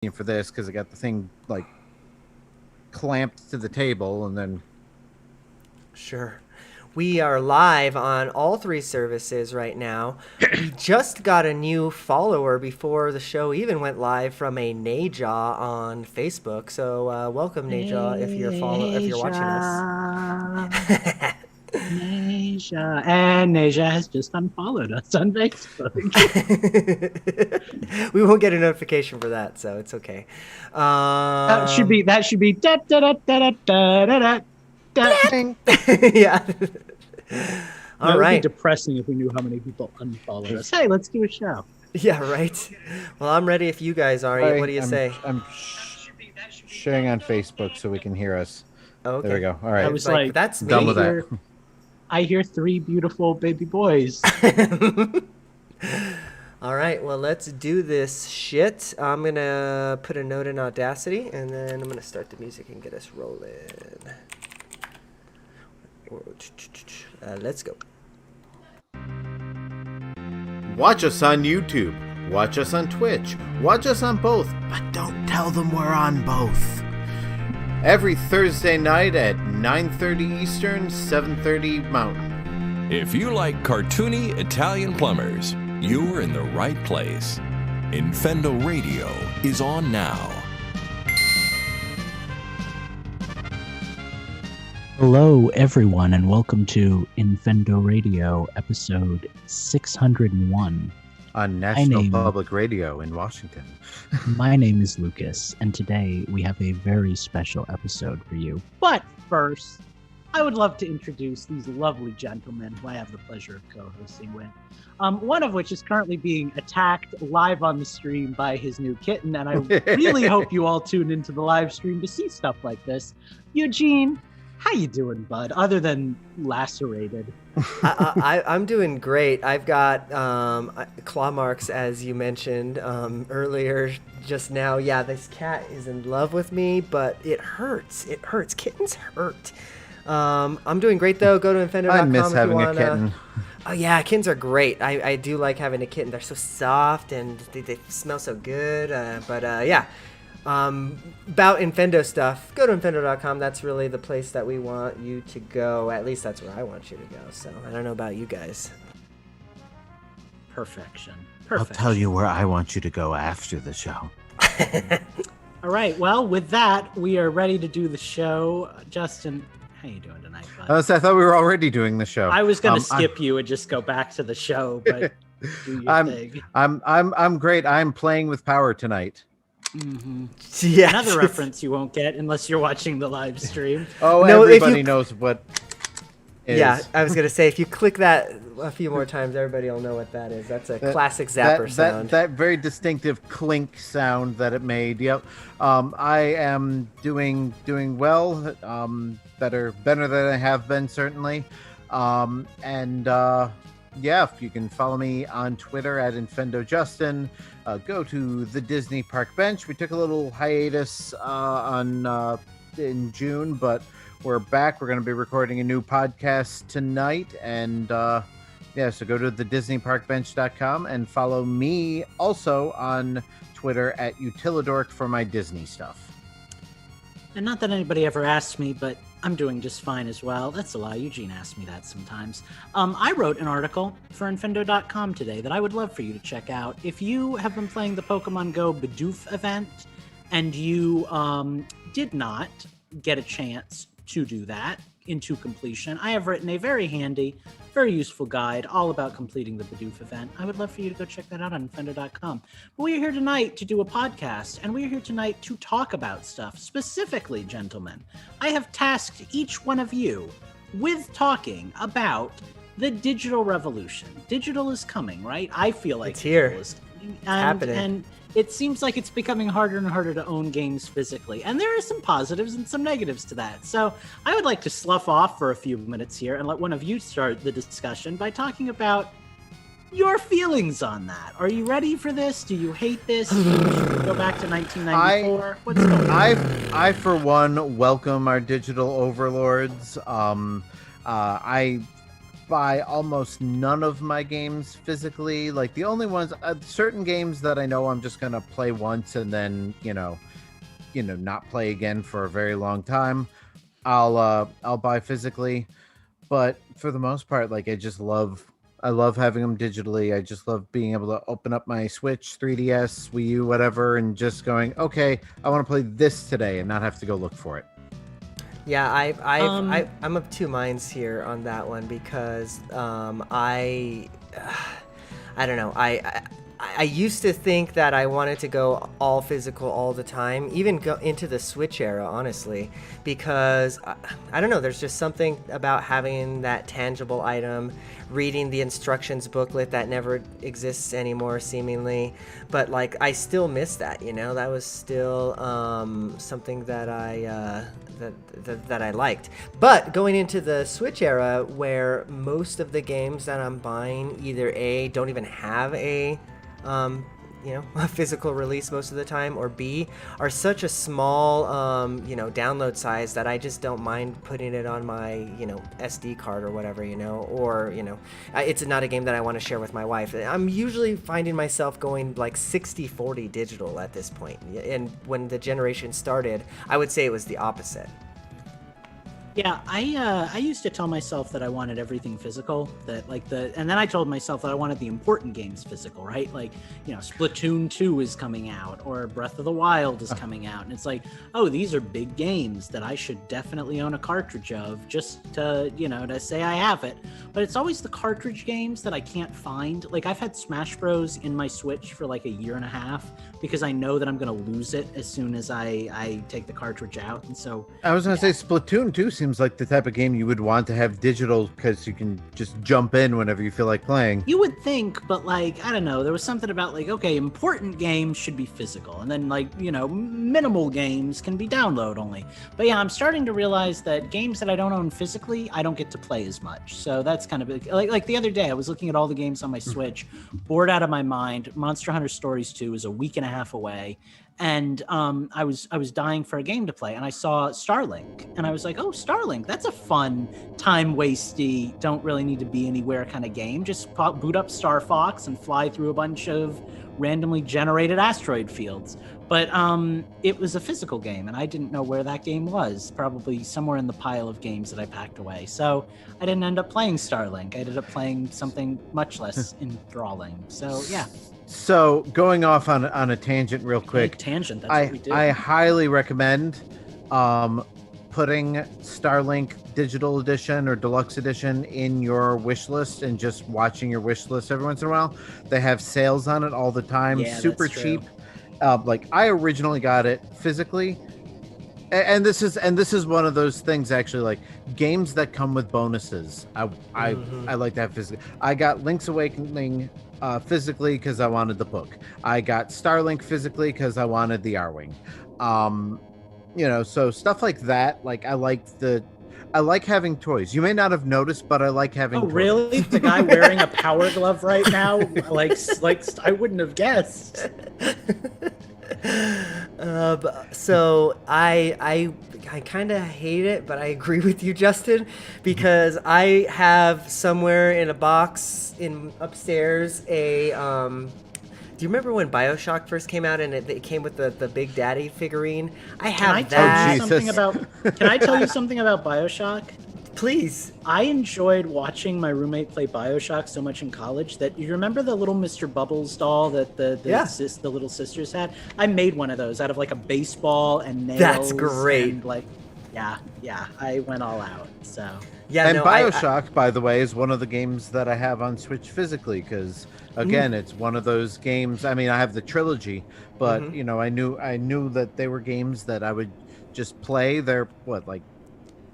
for this because I got the thing like clamped to the table, and then Sure. We are live on all three services right now. We just got a new follower before the show even went live from a Naja on Facebook. So welcome Naja if you're watching us. Nasia. Nasia. And Nasia has just unfollowed us on Facebook. We won't get a notification for that, so it's okay. That should be da da da da da da da da. Yeah. All It would be right. depressing if we knew how many people unfollowed us. Hey, let's do a show. Yeah, right. Well, I'm ready if you guys are. What do you say? I'm sharing on Facebook so we can hear us. Oh, okay. There we go. All right. I was like, that's done with that. I hear three beautiful baby boys. All right, well, let's do this shit. I'm going to put a note in Audacity, and then I'm going to start the music and get us rolling. Let's go. Watch us on YouTube. Watch us on Twitch. Watch us on both, but don't tell them we're on both. Every Thursday night at 9:30 Eastern, 7:30 Mountain. If you like cartoony Italian plumbers, you're in the right place. Infendo Radio is on now. Hello, everyone, and welcome to Infendo Radio, episode 601. On National Public Radio in Washington. My name is Lucas, and today we have a very special episode for you. But first, I would love to introduce these lovely gentlemen who I have the pleasure of co-hosting with. One of which is currently being attacked live on the stream by his new kitten, and I really hope you all tune into the live stream to see stuff like this. Eugene, how you doing, bud? Other than lacerated. I'm doing great. I've got claw marks, as you mentioned earlier just now. Yeah, this cat is in love with me, but it hurts. It hurts. Kittens hurt. I'm doing great, though. Go to Infendo.com. I miss having a kitten. Oh, yeah, kittens are great. I do like having a kitten. They're so soft, and they smell so good. Yeah. About Infendo stuff, go to Infendo.com. That's really the place that we want you to go. At least that's where I want you to go. So I don't know about you guys. Perfection. I'll tell you where I want you to go after the show. All right. Well, with that, we are ready to do the show. Justin, how you doing tonight, bud? I thought we were already doing the show. I was going to skip you and just go back to the show, but do your thing. I'm great. I'm playing with power tonight. Mm-hmm. Yeah. Another reference you won't get unless you're watching the live stream. Oh, no, everybody knows what is. Yeah, I was going to say, if you click that a few more times, everybody will know what that is. That's a classic zapper sound. That very distinctive clink sound that it made. Yep. I am doing well. Better than I have been, certainly. Yeah, you can follow me on Twitter at InfendoJustin. Go to the Disney Park Bench. We took a little hiatus in June, but we're back. We're going to be recording a new podcast tonight. And so go to the DisneyParkBench.com and follow me also on Twitter at Utilidork for my Disney stuff. And not that anybody ever asked me, but I'm doing just fine as well. That's a lie. Eugene asked me that sometimes. I wrote an article for Infendo.com today that I would love for you to check out. If you have been playing the Pokemon Go Bidoof event and you did not get a chance to do that into completion, I have written a very handy, very useful guide all about completing the Bidoof event. I would love for you to go check that out on Infendo.com. But we are here tonight to do a podcast, and we are here tonight to talk about stuff. Specifically, gentlemen, I have tasked each one of you with talking about the digital revolution. Digital is coming, right? I feel like it's here. Is coming. It's happening. And it seems like it's becoming harder and harder to own games physically. And there are some positives and some negatives to that. So I would like to slough off for a few minutes here and let one of you start the discussion by talking about your feelings on that. Are you ready for this? Do you hate this? Should we go back to 1994? What's going on? I, for one, welcome our digital overlords. buy almost none of my games physically. Like the only ones, certain games that I know I'm just gonna play once and then not play again for a very long time, I'll buy physically. But for the most part, like I love having them digitally. I just love being able to open up my Switch, 3DS, Wii U, whatever, and just going, okay, I want to play this today and not have to go look for it. Yeah, I'm of two minds here on that one because I don't know. I used to think that I wanted to go all physical all the time, even go into the Switch era, honestly, because I don't know, there's just something about having that tangible item, reading the instructions booklet that never exists anymore, seemingly. But like, I still miss that, that was still something that that I liked. But going into the Switch era, where most of the games that I'm buying either A, don't even have a physical release most of the time, or B, are such a small, download size that I just don't mind putting it on my, SD card or whatever, or, it's not a game that I want to share with my wife. I'm usually finding myself going like 60-40 digital at this point. And when the generation started, I would say it was the opposite. Yeah, I used to tell myself that I wanted everything physical, and then I told myself that I wanted the important games physical, right? Like, Splatoon 2 is coming out, or Breath of the Wild is coming out, and it's like, oh, these are big games that I should definitely own a cartridge of just to, to say I have it. But it's always the cartridge games that I can't find. Like, I've had Smash Bros in my Switch for like a year and a half because I know that I'm going to lose it as soon as I take the cartridge out, and so I was going to say Splatoon 2 seems like the type of game you would want to have digital because you can just jump in whenever you feel like playing. You would think, but like, I don't know, there was something about like, okay, important games should be physical, and then like, minimal games can be download only. But yeah, I'm starting to realize that games that I don't own physically, I don't get to play as much. So that's kind of like the other day, I was looking at all the games on my Switch, bored out of my mind. Monster Hunter Stories 2 is a week and a half away. And I was dying for a game to play, and I saw Starlink, and I was like, oh, Starlink, that's a fun, time-wasty, don't really need to be anywhere kind of game. Just boot up Star Fox and fly through a bunch of randomly generated asteroid fields. But it was a physical game, and I didn't know where that game was, probably somewhere in the pile of games that I packed away. So I didn't end up playing Starlink. I ended up playing something much less enthralling. So, yeah. So going off on a tangent real quick, tangent. That's what we do. I highly recommend putting Starlink Digital Edition or Deluxe Edition in your wish list and just watching your wish list every once in a while. They have sales on it all the time, super cheap. Like I originally got it physically, and this is one of those things actually, like games that come with bonuses. I like that physically. I got Link's Awakening physically because I wanted the book. I got Starlink physically because I wanted the Arwing. So stuff like that. Like I like having toys. You may not have noticed, but I like having toys. Really? The guy wearing a Power Glove right now? like I wouldn't have guessed. So I kind of hate it, but I agree with you, Justin, because I have somewhere in a box upstairs a do you remember when BioShock first came out and it came with the Big Daddy figurine? I have that. Can I tell you something about BioShock? Please. I enjoyed watching my roommate play BioShock so much in college that you remember the little Mr. Bubbles doll that the little sisters had? I made one of those out of like a baseball and nails. That's great. And yeah, I went all out. So BioShock, by the way, is one of the games that I have on Switch physically because again, it's one of those games. I mean, I have the trilogy, but I knew that they were games that I would just play. They're like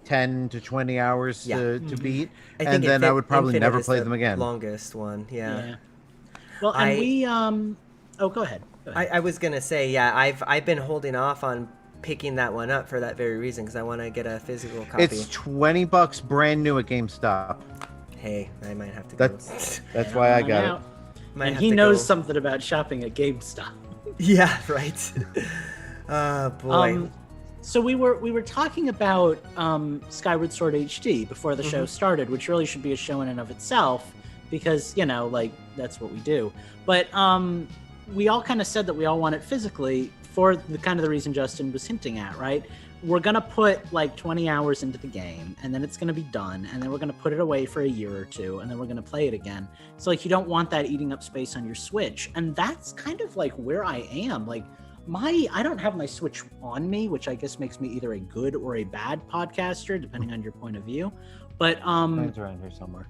10 to 20 hours to beat, and then I would probably never play them again. Longest one, yeah. Well, and go ahead. I was gonna say, I've been holding off on picking that one up for that very reason because I want to get a physical copy. It's $20 brand new at GameStop. Hey, I might have to. That's why I got it. And he knows something about shopping at GameStop. Yeah, right. Oh boy. So we were talking about Skyward Sword HD before the show started, which really should be a show in and of itself, because like that's what we do. But we all kind of said that we all want it physically for the kind of the reason Justin was hinting at, right? We're gonna put like 20 hours into the game, and then it's gonna be done, and then we're gonna put it away for a year or two, and then we're gonna play it again. So like you don't want that eating up space on your Switch, and that's kind of like where I am. Like I don't have my Switch on me, which I guess makes me either a good or a bad podcaster, depending on your point of view. But Mine's around here somewhere.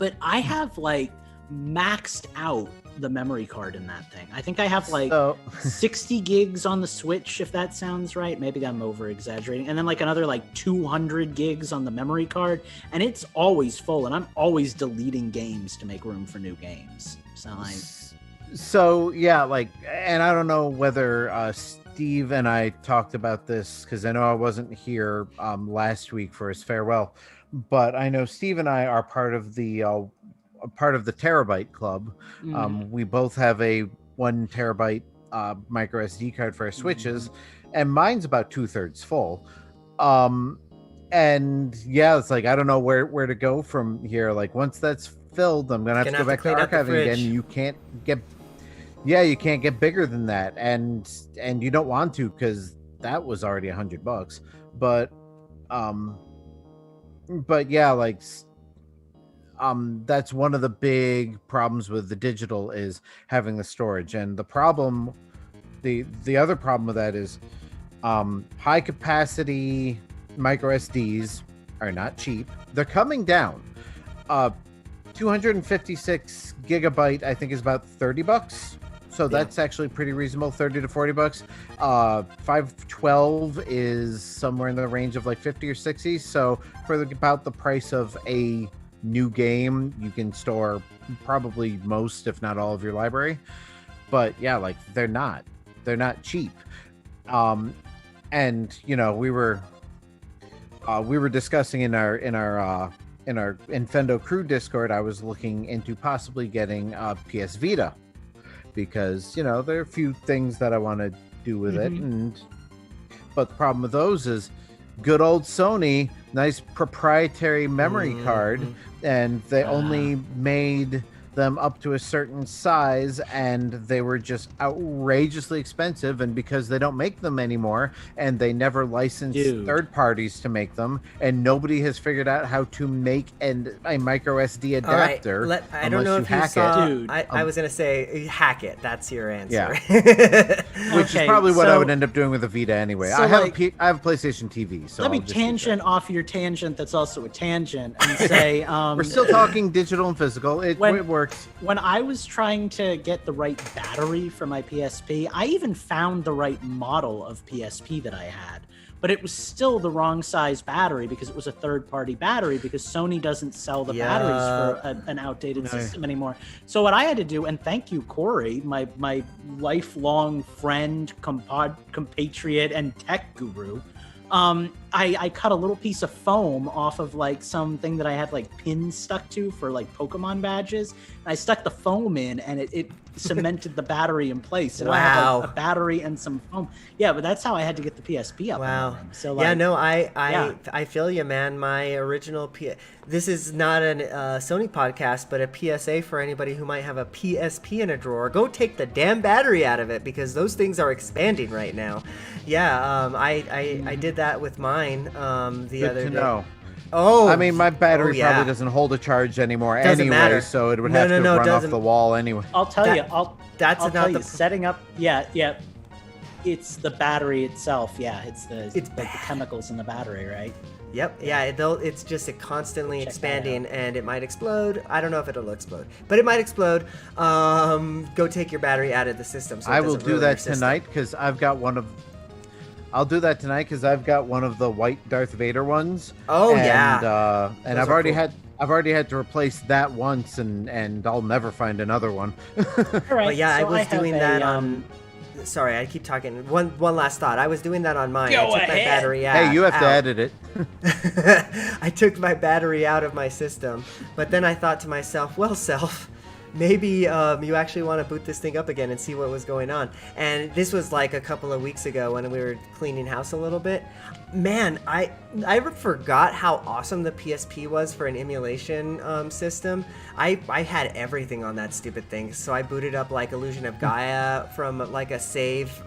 But I have like maxed out the memory card in that thing. I think I have like 60 gigs on the Switch, if that sounds right. Maybe I'm over exaggerating. And then like another like 200 gigs on the memory card, and it's always full, and I'm always deleting games to make room for new games. So yeah, like, and I don't know whether Steve and I talked about this, because I know I wasn't here last week for his farewell, but I know Steve and I are part of the Terabyte Club. We both have a 1 terabyte micro SD card for our Switches, and mine's about 2/3 full. And yeah, it's like I don't know where to go from here. Like once that's filled, I'm gonna have to go back to archiving again. You can't get bigger than that, and you don't want to, because that was already $100. But yeah, like that's one of the big problems with the digital, is having the storage. And the problem, the other problem with that is high capacity micro SDs are not cheap. They're coming down. 256 gigabyte I think is about $30, so that's actually pretty reasonable. $30 to $40. 512 is somewhere in the range of like 50 or 60, so for about the price of a new game, you can store probably most, if not all, of your library. But yeah, like they're not cheap. And we were discussing in our Infendo crew Discord, I was looking into possibly getting a PS Vita, because there are a few things that I want to do with it, but the problem with those is good old Sony, nice proprietary memory card, and they only made them up to a certain size, and they were just outrageously expensive. And because they don't make them anymore, and they never licensed third parties to make them, and nobody has figured out how to make a micro SD adapter. Right. I don't know if you saw. I was gonna say hack it. That's your answer. Yeah. Which is probably what I would end up doing with a Vita anyway. So I have a PlayStation TV. So let me tangent off your tangent. That's also a tangent, and say we're still talking digital and physical. It works. When I was trying to get the right battery for my PSP, I even found the right model of PSP that I had, but it was still the wrong size battery, because it was a third-party battery, because Sony doesn't sell the batteries for an outdated system anymore. So what I had to do, and thank you, Corey, my lifelong friend, compatriot, and tech guru, I cut a little piece of foam off of like something that I had like pins stuck to for like Pokemon badges. And I stuck the foam in, and it cemented the battery in place. And I had like a battery and some foam. Yeah, but that's how I had to get the PSP up. Wow. And running. So I feel you, man. My original this is not a Sony podcast, but a PSA for anybody who might have a PSP in a drawer. Go take the damn battery out of it, because those things are expanding right now. Yeah, I did that with mine the other day. Know. Oh, I mean, my battery probably doesn't hold a charge anymore anyway, so it would have to run off the wall anyway. I'll tell you. I'll tell you. Setting up, it's the battery itself. Yeah, it's like the chemicals in the battery, right? Yep. Yeah. It's just constantly expanding, and it might explode. I don't know if it'll explode, but it might explode. Go take your battery out of the system. So I will do that tonight, because I've got one of. I'll do that tonight, because I've got one of the white Darth Vader ones. Oh, and, yeah. And I've already had to replace that once, and I'll never find another one. All right. But yeah, so I was doing that on. Sorry, I keep talking. One last thought. I was doing that on mine. I took my battery out. Hey, you have to edit it. I took my battery out of my system, but then I thought to myself, well, self, maybe you actually want to boot this thing up again and see what was going on. And this was like a couple of weeks ago when we were cleaning house a little bit. Man, I forgot how awesome the PSP was for an emulation system. I had everything on that stupid thing. So I booted up like Illusion of Gaia from like a save,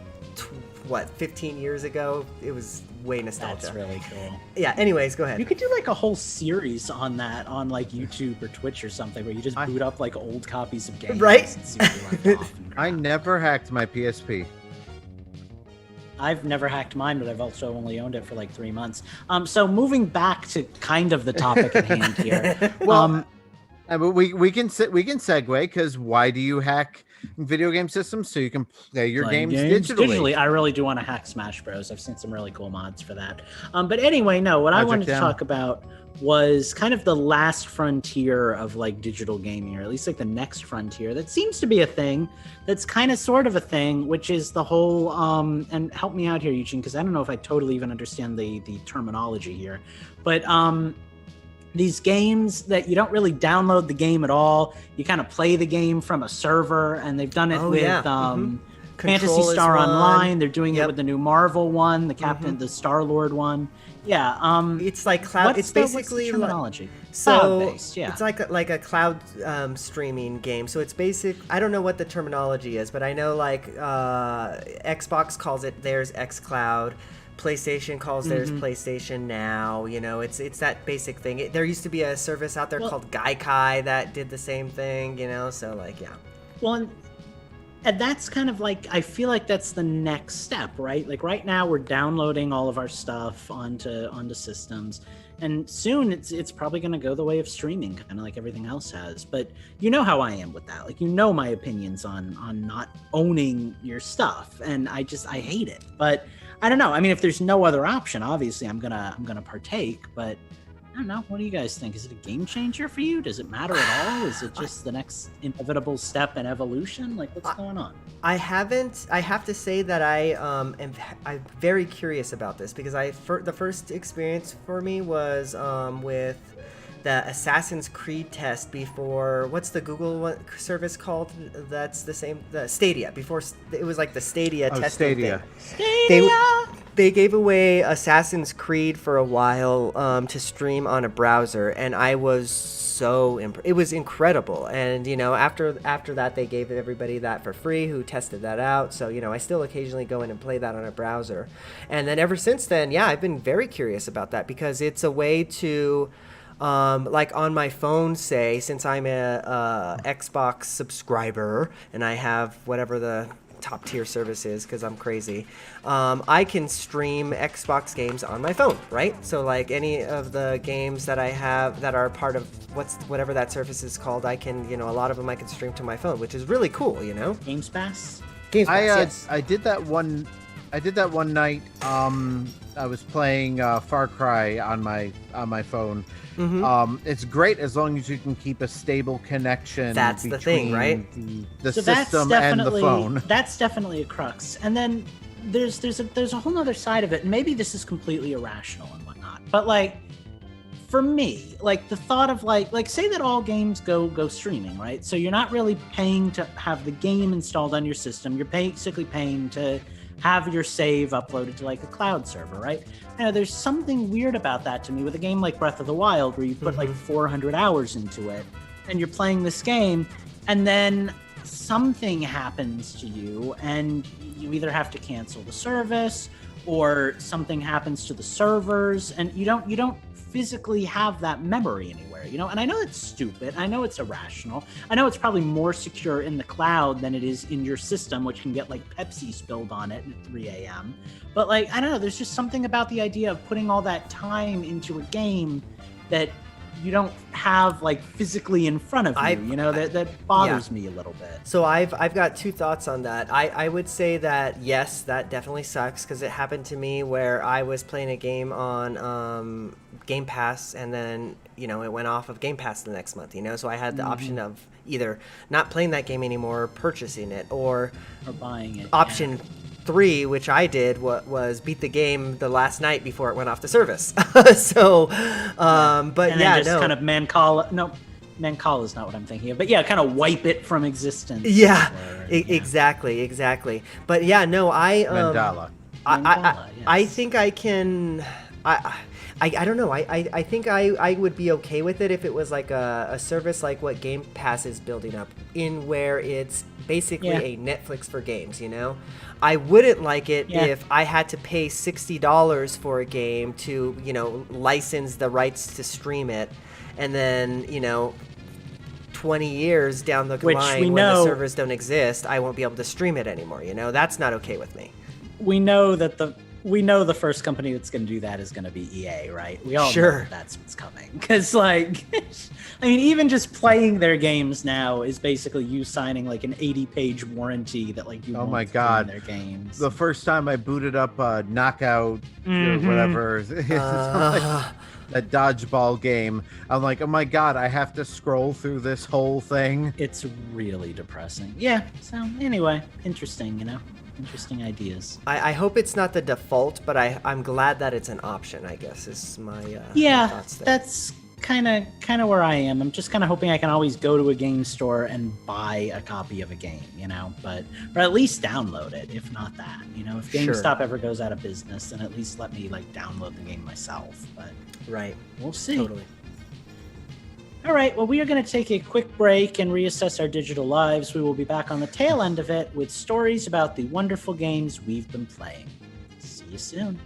15 years ago? It was way nostalgia. That's really cool. Yeah, anyways, go ahead. You could do like a whole series on that on like YouTube or Twitch or something where you just boot up like old copies of games. Right? And see what you like off and I never hacked my PSP. I've never hacked mine, but I've also only owned it for like 3 months. So moving back to kind of the topic at hand here. Well, we can segue, because why do you hack video game systems? So you can play your games digitally. I really do want to hack Smash Bros. I've seen some really cool mods for that. But anyway, no, what I wanted to talk about was kind of the last frontier of like digital gaming, or at least like the next frontier that seems to be a thing that's kind of sort of a thing, which is the whole and help me out here, Eugene, because I don't know if I totally even understand the terminology here, but these games that you don't really download the game at all, you kind of play the game from a server, and they've done it with Phantasy Star Online. They're doing it with the new Marvel one, the Captain, the Star-Lord one. Yeah, it's like cloud. It's basically what's the terminology. So Cloud-based, yeah. It's like a cloud streaming game. So it's basic. I don't know what the terminology is, but I know like Xbox calls it theirs xCloud. PlayStation calls theirs PlayStation Now. You know, it's that basic thing. There used to be a service out there called Gaikai that did the same thing. You know, so like Well, and that's kind of like, I feel like that's the next step, right? Like right now we're downloading all of our stuff onto systems, and soon it's probably going to go the way of streaming, kind of like everything else has. But you know how I am with that. Like, you know my opinions on not owning your stuff, and I hate it. But I don't know. I mean, if there's no other option, obviously I'm gonna partake, but I don't know. What do you guys think? Is it a game changer for you? Does it matter at all? Is it just the next inevitable step in evolution? Like, what's going on? I have to say that I'm very curious about this, because the first experience for me was with the Assassin's Creed test before, what's the Google service called? That's the same, the Stadia. Before it was like the Stadia testing thing. Stadia. They gave away Assassin's Creed for a while to stream on a browser, and I was it was incredible. And you know, after that, they gave everybody that for free who tested that out. So you know, I still occasionally go in and play that on a browser. And then ever since then, yeah, I've been very curious about that, because it's a way to like on my phone, say, since I'm a Xbox subscriber and I have whatever the top tier service is, because I'm crazy, I can stream Xbox games on my phone, right? So like any of the games that I have that are part of whatever that service is called, I can, you know, a lot of them I can stream to my phone, which is really cool, you know? Games Pass? Games Pass, yes. I did that one night. I was playing Far Cry on my phone. It's great as long as you can keep a stable connection. That's the thing, right? The system and the phone. That's definitely a crux. And then there's a whole other side of it, and maybe this is completely irrational and whatnot, but like for me, like the thought of like say that all games go streaming, right? So you're not really paying to have the game installed on your system. You're basically paying to have your save uploaded to like a cloud server, right? You know, there's something weird about that to me with a game like Breath of the Wild, where you put like 400 hours into it, and you're playing this game, and then something happens to you, and you either have to cancel the service, or something happens to the servers, and you don't physically have that memory anywhere, you know? And I know it's stupid. I know it's irrational. I know it's probably more secure in the cloud than it is in your system, which can get like Pepsi spilled on it at 3 a.m. But like, I don't know, there's just something about the idea of putting all that time into a game that you don't have like physically in front of you, you know, that bothers me a little bit. So I've got two thoughts on that. I would say that yes, that definitely sucks, because it happened to me where I was playing a game on Game Pass, and then, you know, it went off of Game Pass the next month, you know, so I had the option of either not playing that game anymore, purchasing it, or buying it. Option 3, which I did, was beat the game the last night before it went off the service. So, but and yeah, then just kind of Mancala is not what I'm thinking of, but yeah, kind of wipe it from existence. Yeah, yeah. exactly. But yeah, no, Mandala. I think I can. I don't know. I think I would be okay with it if it was like a service like what Game Pass is building up, in where it's basically a Netflix for games, you know? I wouldn't like it if I had to pay $60 for a game to, you know, license the rights to stream it, and then, you know, 20 years down the line when the servers don't exist, I won't be able to stream it anymore, you know? That's not okay with me. We know the first company that's going to do that is going to be EA, right? We all know that's what's coming. Because, like, I mean, even just playing their games now is basically you signing, like, an 80-page warranty that, like, you won't play their games. The first time I booted up Knockout or whatever, that dodgeball game, I'm like, oh my God, I have to scroll through this whole thing. It's really depressing. Yeah, so anyway, interesting, you know? Interesting ideas. I hope it's not the default, but I'm glad that it's an option, I guess, is my my thoughts there. That's kind of where I am. I'm just kind of hoping I can always go to a game store and buy a copy of a game, you know, or at least download it, if not that, you know. If GameStop ever goes out of business, then at least let me, like, download the game myself. But right, we'll see. Totally. All right, well, we are going to take a quick break and reassess our digital lives. We will be back on the tail end of it with stories about the wonderful games we've been playing. See you soon.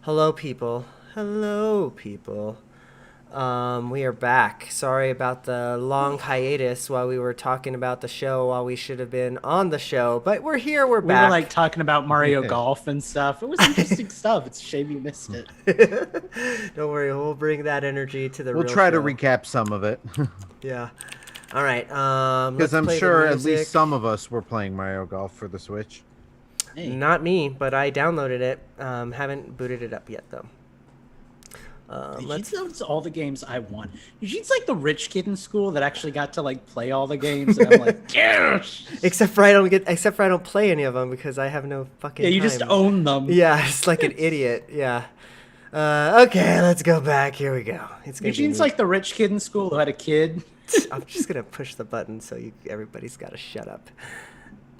Hello, people. We are back. Sorry about the long hiatus while we were talking about the show while we should have been on the show, but we're here, we're back. We were, like, talking about Mario Golf and stuff. It was interesting stuff. It's a shame you missed it. Don't worry, we'll bring that energy to the real We'll try to show. recap some of it. Yeah. All right. Because I'm sure at least some of us were playing Mario Golf for the Switch. Hey. Not me, but I downloaded it. Haven't booted it up yet, though. That's all the games I want. Eugene's like the rich kid in school that actually got to, like, play all the games, and I'm like, yes! Except for I don't play any of them because I have no fucking Yeah, you time. just own them. Yeah, it's like an idiot. Yeah. Okay, let's go back. Here we go. Eugene's like the rich kid in school who had a kid. I'm just gonna push the button so everybody's got to shut up.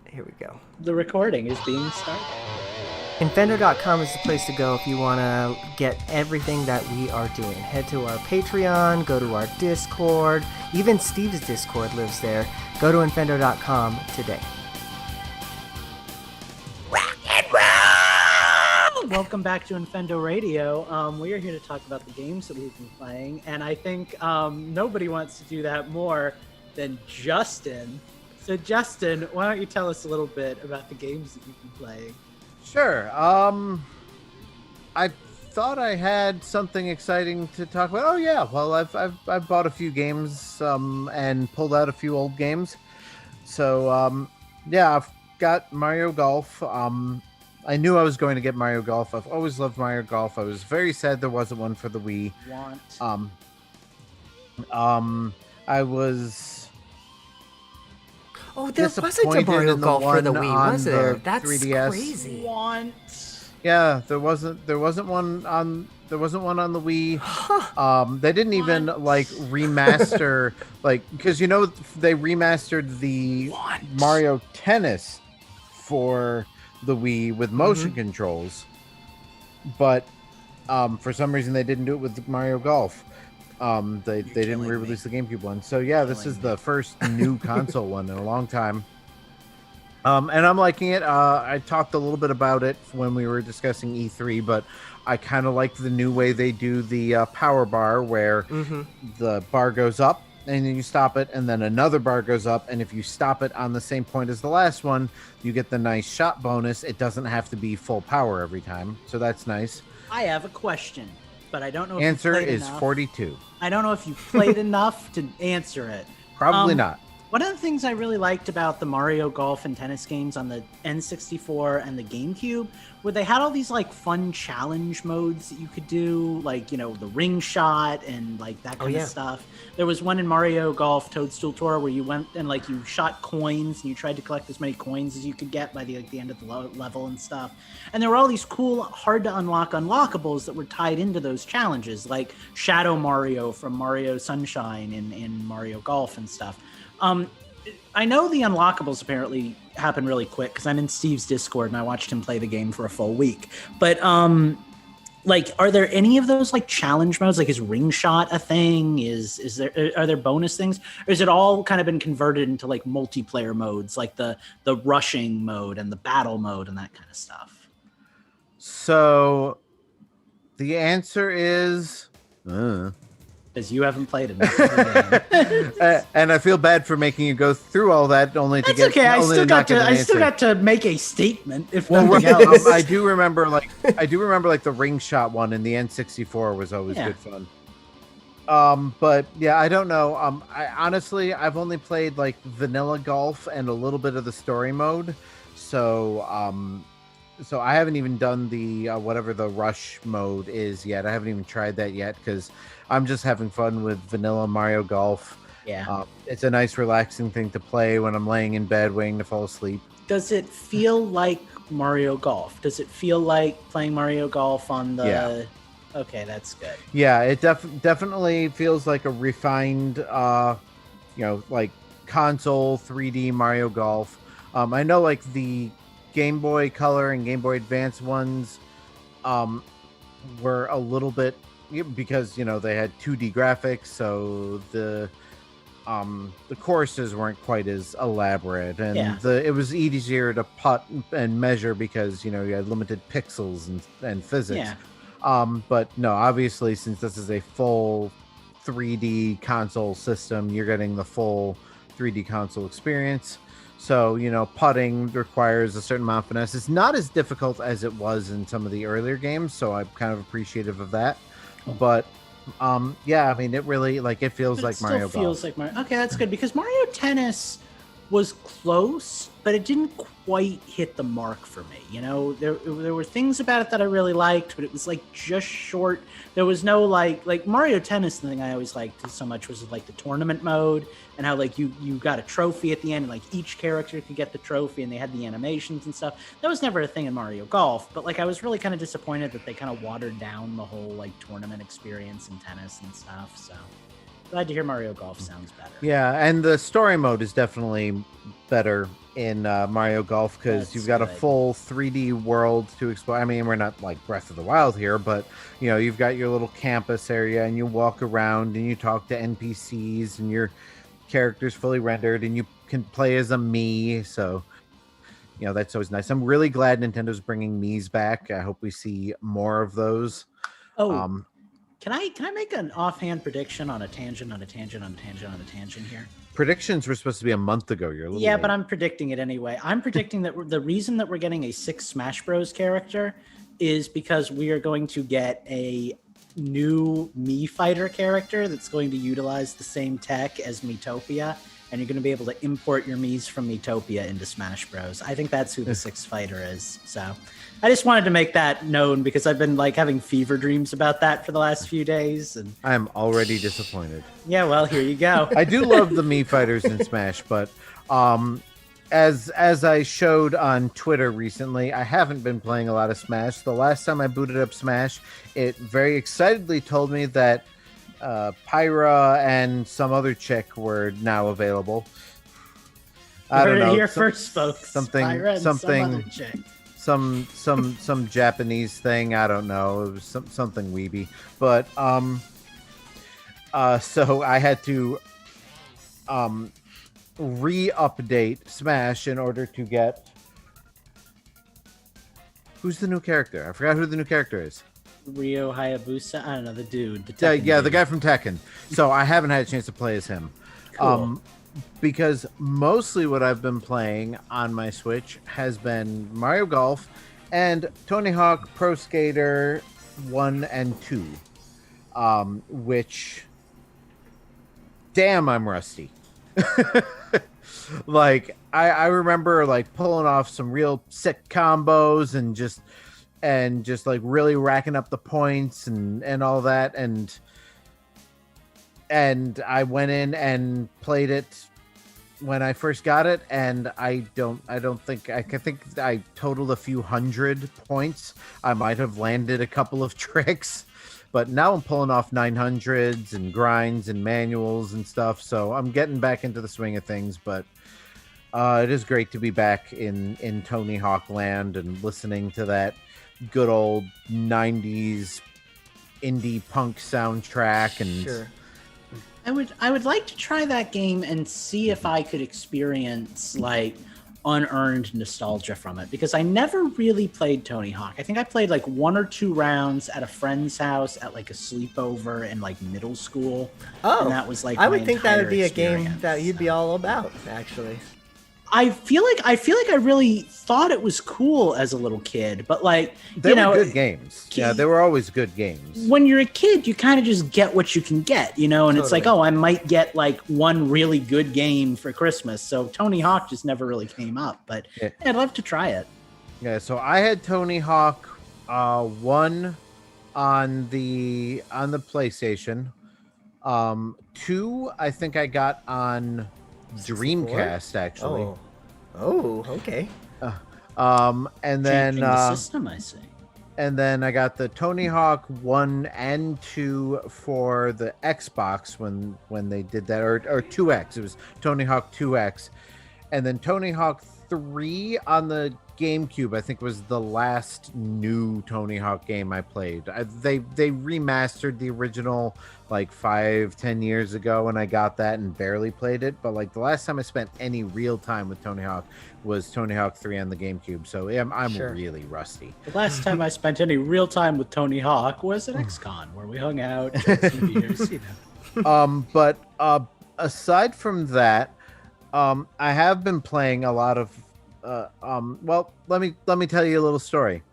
Here we go. The recording is being started. Infendo.com is the place to go if you want to get everything that we are doing. Head to our Patreon, go to our Discord. Even Steve's Discord lives there. Go to Infendo.com today. Welcome back to Infendo Radio. We are here to talk about the games that we've been playing, and I think nobody wants to do that more than Justin. So, Justin, why don't you tell us a little bit about the games that you've been playing? Sure. I thought I had something exciting to talk about. Oh yeah, well I've bought a few games and pulled out a few old games. So yeah, I've got Mario Golf. I knew I was going to get Mario Golf. I've always loved Mario Golf. I was very sad there wasn't one for the Wii. I was Oh, there wasn't a Mario Golf for the Wii, was there? That's 3DS. crazy. Yeah, there wasn't one on the Wii. They didn't even like remaster because they remastered the Mario Tennis for the Wii with motion controls, but for some reason they didn't do it with Mario Golf. They didn't re-release the GameCube one. So yeah, this is the first new console one in a long time. And I'm liking it. I talked a little bit about it when we were discussing E3, but I kind of like the new way they do the power bar, where the bar goes up and then you stop it, and then another bar goes up, and if you stop it on the same point as the last one, you get the nice shot bonus. It doesn't have to be full power every time, so that's nice. I have a question, but I don't know if Answer you played is enough. 42. I don't know if you played enough to answer it. Probably not. One of the things I really liked about the Mario Golf and tennis games on the N64 and the GameCube were they had all these like fun challenge modes that you could do, like, the ring shot and like that kind of stuff. There was one in Mario Golf Toadstool Tour where you went and like you shot coins and you tried to collect as many coins as you could get by the end of the level and stuff. And there were all these cool, hard to unlock unlockables that were tied into those challenges, like Shadow Mario from Mario Sunshine in Mario Golf and stuff. I know the unlockables apparently happen really quick because I'm in Steve's Discord and I watched him play the game for a full week. But like, are there any of those like challenge modes? Like, is ring shot a thing? Are there bonus things? Or is it all kind of been converted into like multiplayer modes, like the rushing mode and the battle mode and that kind of stuff? So the answer is Because you haven't played enough of the game. And I feel bad for making you go through all that only to That's get. okay. I still got to make a statement. If nothing else, I do remember like the ring shot one in the N64 was always good fun. But yeah, I don't know. I've only played like vanilla golf and a little bit of the story mode, so I haven't even done the whatever the rush mode is yet. I haven't even tried that yet because I'm just having fun with vanilla Mario Golf. Yeah. It's a nice relaxing thing to play when I'm laying in bed waiting to fall asleep. Does it feel like Mario Golf? Does it feel like playing Mario Golf on the... Yeah. Okay, that's good. Yeah, it definitely feels like a refined, like console 3D Mario Golf. I know like the Game Boy Color and Game Boy Advance ones were a little bit, because they had 2D graphics, so the courses weren't quite as elaborate, and it was easier to putt and measure because you had limited pixels and physics. But no, obviously, since this is a full 3D console system, you're getting the full 3D console experience. So, putting requires a certain amount of finesse. It's not as difficult as it was in some of the earlier games, so I'm kind of appreciative of that. But, yeah, I mean, it really, it feels like Mario Golf. It still feels like Mario. Okay, that's good, because Mario Tennis was close, but it didn't quite hit the mark for me. There were things about it that I really liked, but it was just short. There was no like Mario Tennis. The thing I always liked so much was the tournament mode and how you got a trophy at the end, and each character could get the trophy, and they had the animations and stuff. That was never a thing in Mario Golf, but I was really kind of disappointed that they kind of watered down the whole tournament experience in tennis and stuff. So glad to hear Mario Golf sounds better. Yeah, and the story mode is definitely better Mario Golf, because you've got a good. full 3D world to explore. I mean, we're not like Breath of the Wild here, but you've got your little campus area, and you walk around and you talk to NPCs, and your character's fully rendered, and you can play as a Mii. So that's always nice. I'm really glad Nintendo's bringing Mii's back. I hope we see more of those. Oh, can I make an offhand prediction on a tangent here? Predictions were supposed to be a month ago. You're a little late. But I'm predicting it anyway. I'm predicting that the reason that we're getting a 6 Smash Bros character is because we are going to get a new Mii fighter character that's going to utilize the same tech as Miitopia, and you're going to be able to import your Miis from Miitopia into Smash Bros. I think that's who the 6th fighter is. So I just wanted to make that known because I've been having fever dreams about that for the last few days. And I'm already disappointed. Yeah, well, here you go. I do love the Mii fighters in Smash, but as I showed on Twitter recently, I haven't been playing a lot of Smash. The last time I booted up Smash, it very excitedly told me that Pyra and some other chick were now available. I don't know. Here first, folks. Something. Some Japanese thing. I don't know. It was something weeby. But so I had to re-update Smash in order to get. Who's the new character? I forgot who the new character is. Ryo Hayabusa. I don't know, the dude. The guy from Tekken. So I haven't had a chance to play as him. Cool. Because mostly what I've been playing on my Switch has been Mario Golf and Tony Hawk Pro Skater 1 and 2. Which, damn, I'm rusty. I remember pulling off some real sick combos and just really racking up the points and all that, and I went in and played it when I first got it, and I think I totaled a few hundred points. I might have landed a couple of tricks, but now I'm pulling off 900s and grinds and manuals and stuff, so I'm getting back into the swing of things. But it is great to be back in Tony Hawk land and listening to that good old 90s indie punk soundtrack. And sure. I would like to try that game and see if I could experience unearned nostalgia from it, because I never really played Tony Hawk. I think I played 1 or 2 rounds at a friend's house at a sleepover in middle school. Oh, and that was I would think that would be experience. a game that you'd be all about, actually. I feel like I really thought it was cool as a little kid, but they were good games. Yeah, they were always good games. When you're a kid, you kind of just get what you can get, and totally. It's I might get one really good game for Christmas. So Tony Hawk just never really came up, but yeah, I'd love to try it. Yeah, so I had Tony Hawk 1 on the PlayStation. 2 I think I got on Dreamcast, actually. Oh, okay. And then the system, I see. And then I got the Tony Hawk 1 and 2 for the Xbox when they did that, or 2X. It was Tony Hawk 2X. And then Tony Hawk 3 on the GameCube, I think, was the last new Tony Hawk game I played. They remastered the original 5-10 years ago, and I got that and barely played it. But the last time I spent any real time with Tony Hawk was Tony Hawk 3 on the GameCube. So I'm sure. Really rusty. The last time I spent any real time with Tony Hawk was at XCon, where we hung out. Some beers, But aside from that, I have been playing a lot of. Well, let me tell you a little story.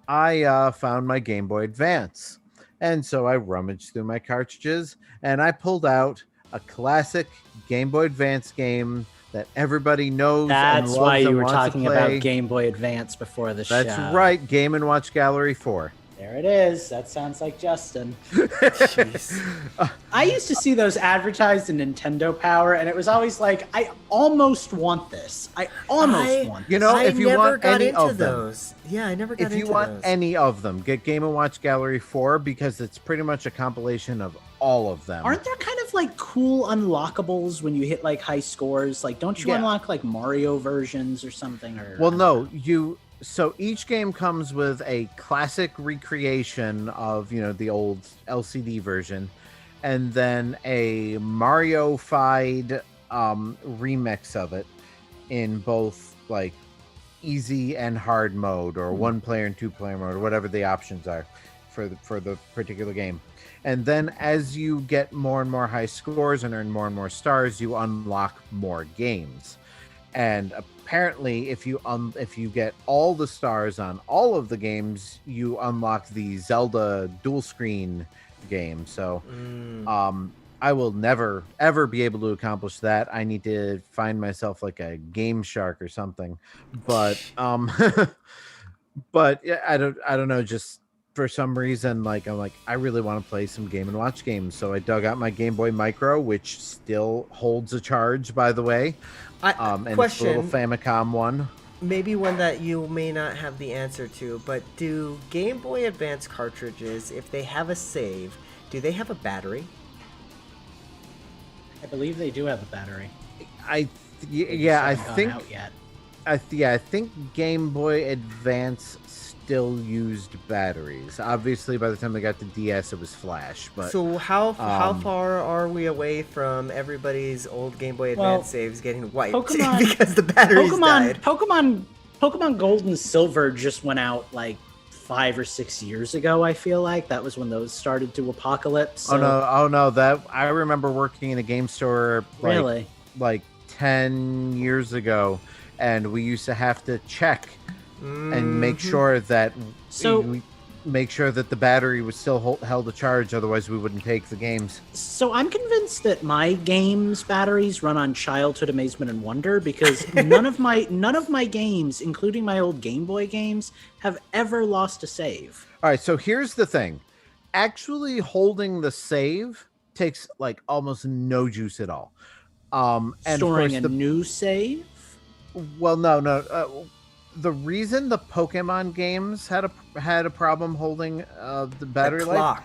I found my Game Boy Advance, and so I rummaged through my cartridges, and I pulled out a classic Game Boy Advance game that everybody knows. That's and loves why you and were wants to talking play. about Game Boy Advance before the show. That's right, Game & Watch Gallery 4. There it is. That sounds like Justin. I used to see those advertised in Nintendo Power, and it was always I almost want this. I almost want this. If you want any of those. Yeah, I never got into those. If you want any of them, get Game & Watch Gallery 4, because it's pretty much a compilation of all of them. Aren't there kind of like cool unlockables when you hit like high scores? Like, don't you unlock like Mario versions or something? Or well, no, So each game comes with a classic recreation of the old LCD version, and then a Mario-fied remix of it in both like easy and hard mode, or 1-player and 2-player mode, or whatever the options are for the particular game. And then as you get more and more high scores and earn more and more stars, you unlock more games. And apparently, if you get all the stars on all of the games, you unlock the Zelda dual screen game. So I will never ever be able to accomplish that. I need to find myself like a Game Shark or something. But but yeah, I don't know, just for some reason, like I'm like, I really want to play some Game & Watch games. So I dug out my Game Boy Micro, which still holds a charge, by the way. And question, it's the little Famicom one. Maybe one that you may not have the answer to, but do Game Boy Advance cartridges, if they have a save, do they have a battery? I believe they do have a battery. I think Game Boy Advance still used batteries. Obviously, by the time they got the DS, it was flash. But so how far are we away from everybody's old Game Boy Advance saves getting wiped because the batteries died? Pokemon Gold and Silver just went out like 5 or 6 years ago. I feel like that was when those started to apocalypse. So. Oh no! That I remember working in a game store like 10 years ago, and we used to have to check and make sure that the battery was still held a charge. Otherwise, we wouldn't take the games. So I'm convinced that my games batteries run on childhood amazement and wonder, because none of my games, including my old Game Boy games, have ever lost a save. All right. So here's the thing: actually holding the save takes like almost no juice at all. And storing a new save. Well, no. The reason the Pokemon games had a problem holding the battery life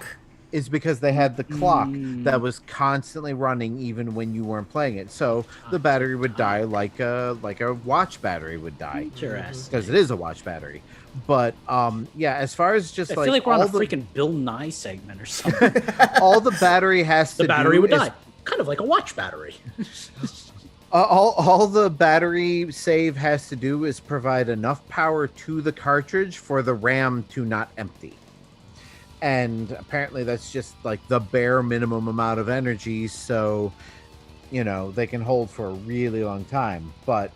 is because they had the clock that was constantly running even when you weren't playing it. So the battery would die like a watch battery would die. Interesting. Because it is a watch battery. But as far as just I feel like we're on a freaking Bill Nye segment or something. All the battery has to do. The battery would die, kind of like a watch battery. All the battery save has to do is provide enough power to the cartridge for the RAM to not empty. And apparently that's just like the bare minimum amount of energy, so they can hold for a really long time. But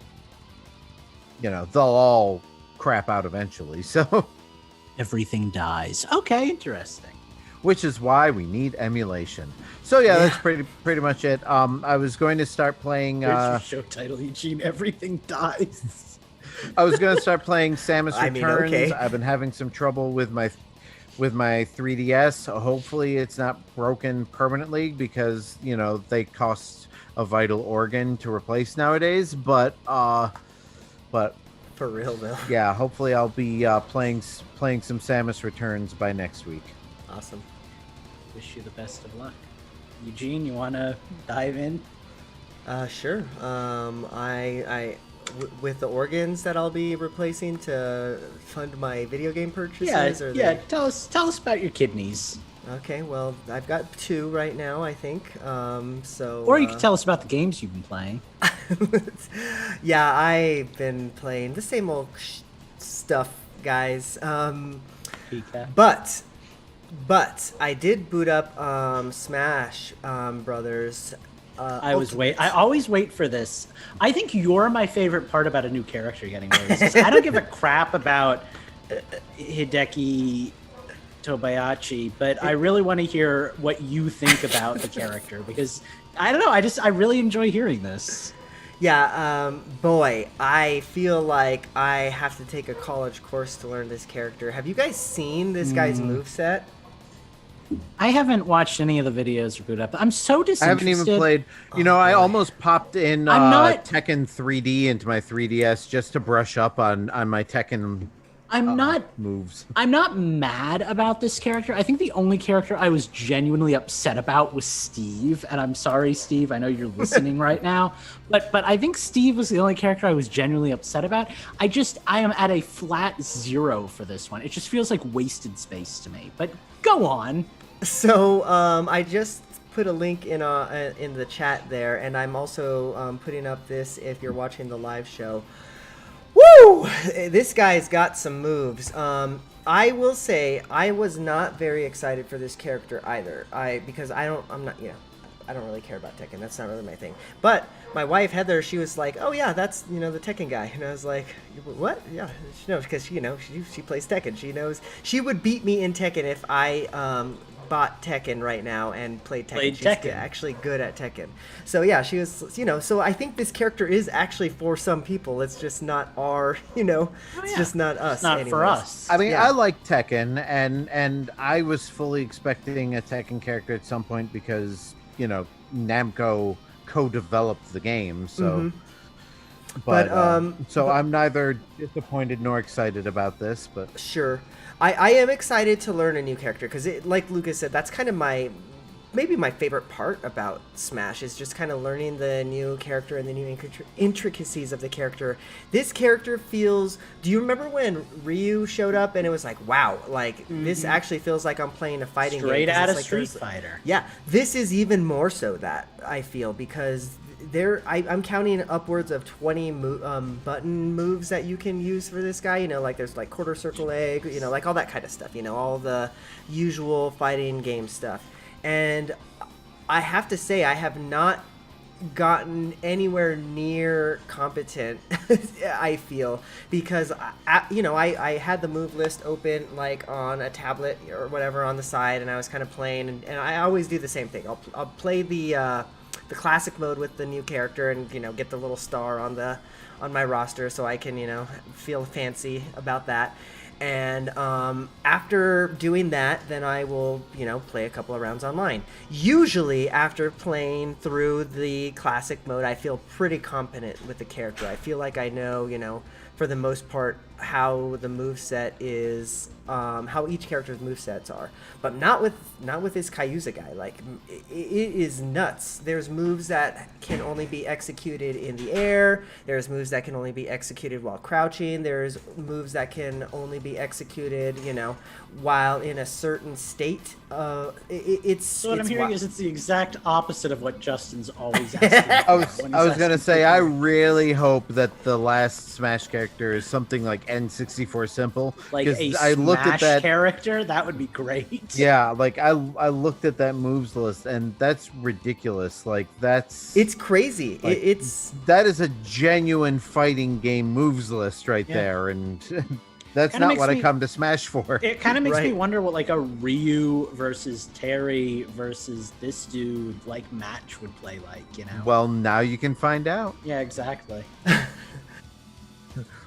they'll all crap out eventually, so everything dies. Okay, interesting. Which is why we need emulation. So that's pretty much it. I was going to start playing. Here's your show title, Eugene. Everything dies. I was going to start playing Samus Returns. Okay. I've been having some trouble with my 3DS. Hopefully, it's not broken permanently, because they cost a vital organ to replace nowadays. But for real though. Yeah, hopefully I'll be playing some Samus Returns by next week. Awesome. Wish you the best of luck. Eugene, you want to dive in? Sure. With the organs that I'll be replacing to fund my video game purchases. Tell us about your kidneys. Okay, well, I've got 2 right now, I think. Or you can tell us about the games you've been playing. Yeah, I've been playing the same old stuff, guys. But I did boot up Smash Brothers. I always wait for this. I think you're my favorite part about a new character getting released. I don't give a crap about Hideki Tobayashi, but I really want to hear what you think about the character, because I don't know. I really enjoy hearing this. Yeah, boy, I feel like I have to take a college course to learn this character. Have you guys seen this guy's moveset? I haven't watched any of the videos or boot up. I'm so disinterested. I haven't even played. I almost popped in Tekken 3D into my 3DS just to brush up on my Tekken I'm not moves. I'm not mad about this character. I think the only character I was genuinely upset about was Steve, and I'm sorry, Steve. I know you're listening right now, but I think Steve was the only character I was genuinely upset about. I am at a flat 0 for this one. It just feels like wasted space to me. But go on. So I just put a link in the chat there, and I'm also putting up this if you're watching the live show. Woo! This guy's got some moves. I will say I was not very excited for this character either. Because I don't really care about Tekken. That's not really my thing. But my wife Heather, she was like, "Oh yeah, that's the Tekken guy," and I was like, "What?" Yeah, she knows because she plays Tekken. She knows she would beat me in Tekken if I bought Tekken right now and played Tekken. She's actually good at Tekken. So yeah, she was, so I think this character is actually for some people. It's just not our, it's just not us. It's not anyways. for us. I mean, I like Tekken, and I was fully expecting a Tekken character at some point because, Namco co-developed the game, so... But so I'm neither disappointed nor excited about this, but... Sure. I am excited to learn a new character because, like Lucas said, that's kind of maybe my favorite part about Smash is just kind of learning the new character and the new intricacies of the character. This character feels... Do you remember when Ryu showed up and it was like, wow, like this actually feels like I'm playing a fighting game. Straight out of like Street Fighter. Yeah, this is even more so that I feel because... I'm counting upwards of 20 button moves that you can use for this guy. Like there's like quarter circle egg, like all that kind of stuff. All the usual fighting game stuff. And I have to say, I have not gotten anywhere near competent. I feel because I had the move list open like on a tablet or whatever on the side, and I was kind of playing, and I always do the same thing. I'll play the classic mode with the new character and get the little star on my roster so I can feel fancy about that. And after doing that, then I will play a couple of rounds online. Usually after playing through the classic mode, I feel pretty competent with the character. I feel like I know for the most part how the moveset is, how each character's movesets are, but not with this Kayuza guy. Like it is nuts. There's moves that can only be executed in the air. There's moves that can only be executed while crouching. There's moves that can only be executed, while in a certain state. So It's what I'm hearing is it's the exact opposite of what Justin's always asking. I was gonna say, I really hope that the last Smash character is something like N64 Simple. Like a Smash character, that would be great. Yeah, like I looked at that moves list, and that's ridiculous. Like it's crazy. Like, that is a genuine fighting game moves list right there, and that's kinda not what I come to Smash for. It kind of makes me wonder what like a Ryu versus Terry versus this dude like match would play like, Well, now you can find out. Yeah, exactly.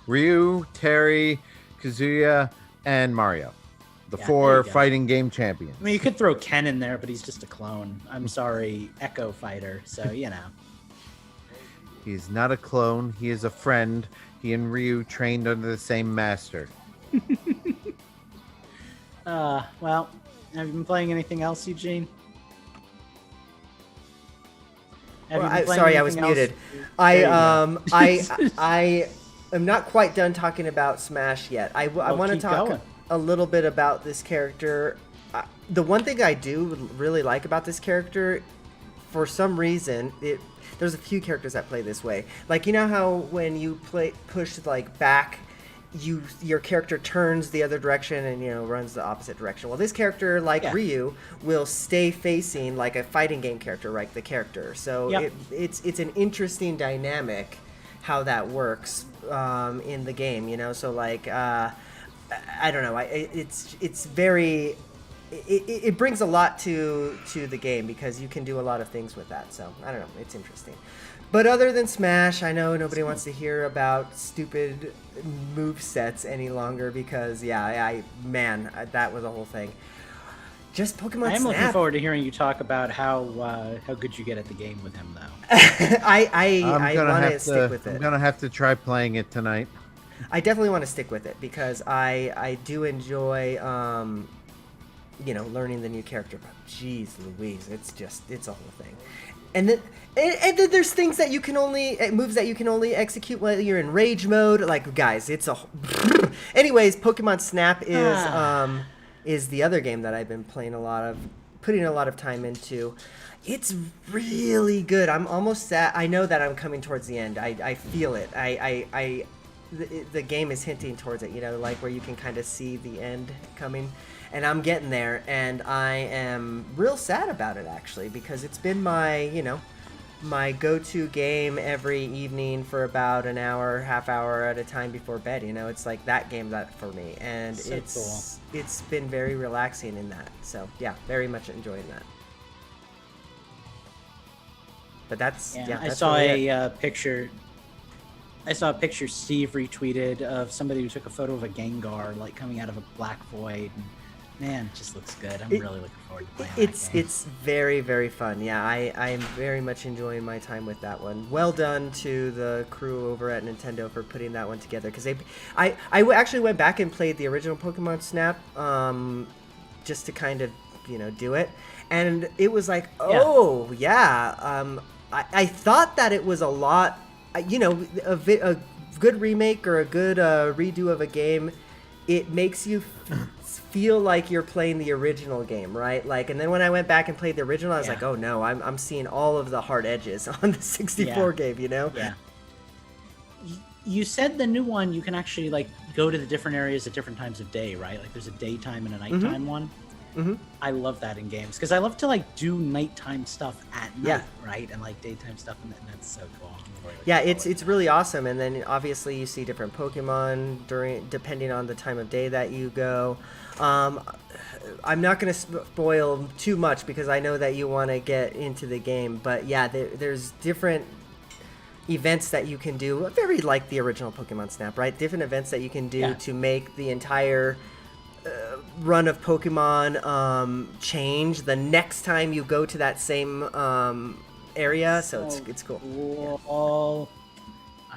Ryu, Terry, Kazuya, and Mario. The 4 fighting game champions. I mean, you could throw Ken in there, but he's just a clone. I'm sorry, Echo Fighter, so He's not a clone. He is a friend. He and Ryu trained under the same master. Well, have you been playing anything else, Eugene? Sorry, I was muted. I am not quite done talking about Smash yet. I want to talk a little bit about this character. The one thing I do really like about this character, for some reason, there's a few characters that play this way. Like, how when you push like back, your character turns the other direction and runs the opposite direction. Well, this character, like Ryu, will stay facing like a fighting game character, right? The character. So it's an interesting dynamic how that works in the game. So like I don't know. It's very. It brings a lot to the game because you can do a lot of things with that. So I don't know. It's interesting. But other than Smash, I know nobody wants to hear about stupid movesets any longer because, that was a whole thing. Just Pokemon Snap. I am looking forward to hearing you talk about how good you get at the game with him, though. I want to stick with it. I'm going to have to try playing it tonight. I definitely want to stick with it because I do enjoy learning the new character. But geez Louise, it's a whole thing. And then there's things that you can only moves that you can only execute while you're in rage mode. Like, guys, it's a anyways, Pokemon Snap is the other game that I've been putting a lot of time into. It's really good. I'm almost sad. I know that I'm coming towards the end. I feel it. The game is hinting towards it, like where you can kind of see the end coming. And I'm getting there, and I am real sad about it, actually, because it's been my go-to game every evening for about an hour, half hour at a time before bed. It's like that game that for me, and So it's been very relaxing in that. So yeah, very much enjoying that. But that's I saw a picture. I saw a picture Steve retweeted of somebody who took a photo of a Gengar like coming out of a black void. And, man, it just looks good. I'm really looking forward to playing that game. It's very, very fun. Yeah, I'm very much enjoying my time with that one. Well done to the crew over at Nintendo for putting that one together. Because I actually went back and played the original Pokemon Snap just to kind of, do it. And it was like, I thought that it was a lot, a good remake or a good redo of a game. It makes you feel like you're playing the original game, right? Like, and then when I went back and played the original, I was like, oh no, I'm seeing all of the hard edges on the 64 game, Yeah. You said the new one, you can actually like go to the different areas at different times of day, right? Like there's a daytime and a nighttime one. Mm-hmm. I love that in games because I love to like do nighttime stuff at night, right? And like daytime stuff, and that's so cool. It's really awesome. And then obviously you see different Pokemon depending on the time of day that you go. I'm not going to spoil too much because I know that you want to get into the game, but yeah, there's different events that you can do, very like the original Pokemon Snap, right? Different events that you can do to make the entire run of Pokemon change the next time you go to that same area. So it's cool.